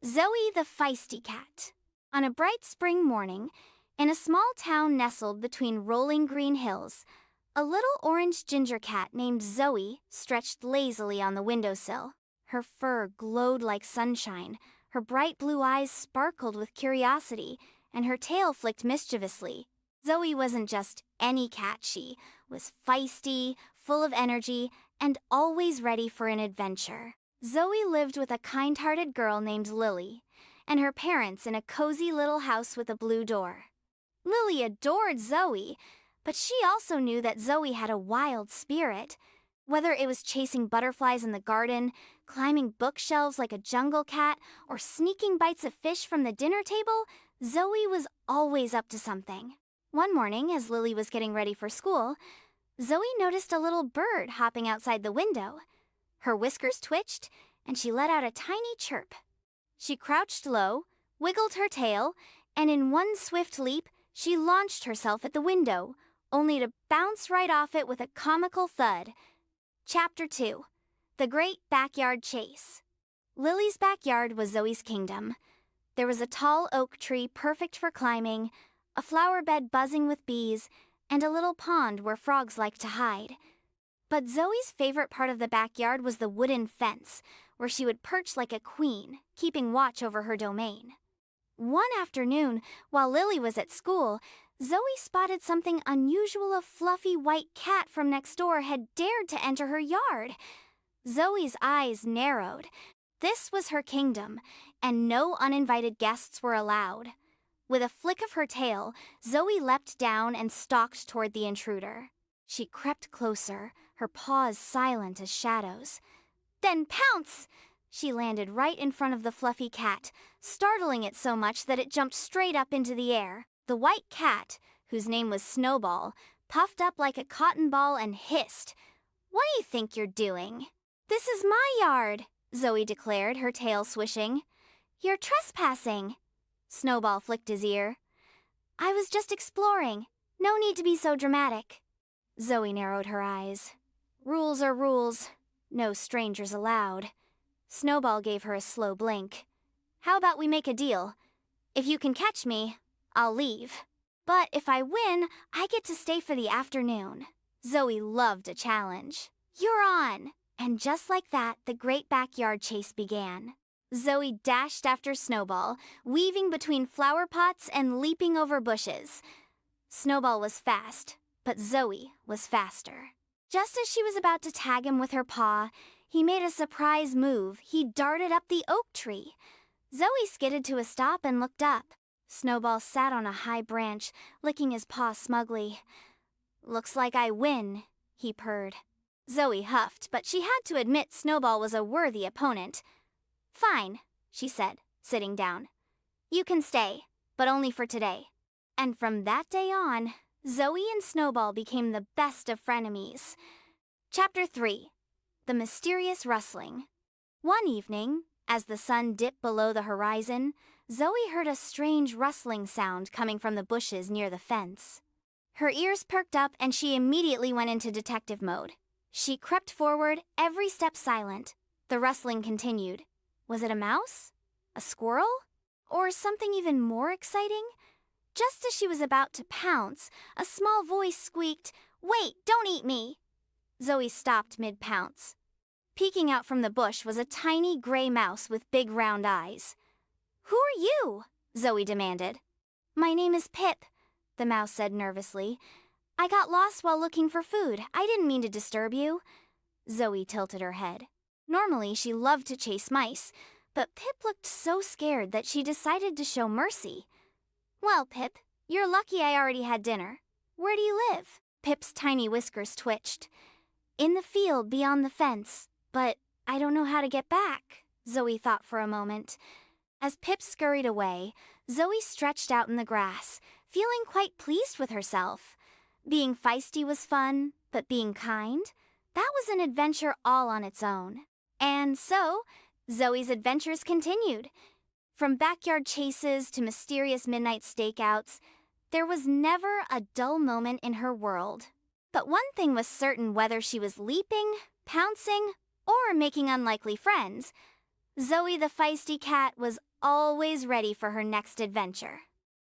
Zoe the Feisty Cat. On a bright spring morning, in a small town nestled between rolling green hills, a little orange ginger cat named Zoe stretched lazily on the windowsill. Her fur glowed like sunshine, her bright blue eyes sparkled with curiosity, and her tail flicked mischievously. Zoe wasn't just any cat, she was feisty, full of energy, and always ready for an adventure. Zoe lived with a kind-hearted girl named Lily, and her parents in a cozy little house with a blue door. Lily adored Zoe, but she also knew that Zoe had a wild spirit. Whether it was chasing butterflies in the garden, climbing bookshelves like a jungle cat, or sneaking bites of fish from the dinner table, Zoe was always up to something. One morning, as Lily was getting ready for school, Zoe noticed a little bird hopping outside the window. Her whiskers twitched, and she let out a tiny chirp. She crouched low, wiggled her tail, and in one swift leap, she launched herself at the window, only to bounce right off it with a comical thud. Chapter 2. The Great Backyard Chase. Lily's backyard was Zoe's kingdom. There was a tall oak tree perfect for climbing, a flower bed buzzing with bees, and a little pond where frogs liked to hide. But Zoe's favorite part of the backyard was the wooden fence, where she would perch like a queen, keeping watch over her domain. One afternoon, while Lily was at school, Zoe spotted something unusual. A fluffy white cat from next door had dared to enter her yard. Zoe's eyes narrowed. This was her kingdom, and no uninvited guests were allowed. With a flick of her tail, Zoe leapt down and stalked toward the intruder. She crept closer, her paws silent as shadows. Then pounce! She landed right in front of the fluffy cat, startling it so much that it jumped straight up into the air. The white cat, whose name was Snowball, puffed up like a cotton ball and hissed. "What do you think you're doing?" "This is my yard," Zoe declared, her tail swishing. "You're trespassing." Snowball flicked his ear. "I was just exploring. No need to be so dramatic." Zoe narrowed her eyes. Rules are rules. No strangers allowed. Snowball gave her a slow blink. "How about we make a deal? If you can catch me, I'll leave. But if I win, I get to stay for the afternoon." Zoe loved a challenge. "You're on!" And just like that, the great backyard chase began. Zoe dashed after Snowball, weaving between flower pots and leaping over bushes. Snowball was fast, but Zoe was faster. Just as she was about to tag him with her paw, he made a surprise move. He darted up the oak tree. Zoe skidded to a stop and looked up. Snowball sat on a high branch, licking his paw smugly. "Looks like I win," he purred. Zoe huffed, but she had to admit Snowball was a worthy opponent. "Fine," she said, sitting down. "You can stay, but only for today." And from that day on, Zoe and Snowball became the best of frenemies. Chapter 3. The Mysterious Rustling. One evening, as the sun dipped below the horizon, Zoe heard a strange rustling sound coming from the bushes near the fence. Her ears perked up and she immediately went into detective mode. She crept forward, every step silent. The rustling continued. Was it a mouse? A squirrel? Or something even more exciting? Just as she was about to pounce, a small voice squeaked, "Wait, don't eat me!" Zoe stopped mid-pounce. Peeking out from the bush was a tiny gray mouse with big round eyes. "Who are you?" Zoe demanded. "My name is Pip," the mouse said nervously. "I got lost while looking for food. I didn't mean to disturb you." Zoe tilted her head. Normally, she loved to chase mice, but Pip looked so scared that she decided to show mercy. "Well, Pip, you're lucky I already had dinner. Where do you live?" Pip's tiny whiskers twitched. "In the field beyond the fence, but I don't know how to get back," Zoe thought for a moment. As Pip scurried away, Zoe stretched out in the grass, feeling quite pleased with herself. Being feisty was fun, but being kind? That was an adventure all on its own. And so, Zoe's adventures continued. From backyard chases to mysterious midnight stakeouts, there was never a dull moment in her world. But one thing was certain: whether she was leaping, pouncing, or making unlikely friends, Zoe the feisty cat was always ready for her next adventure.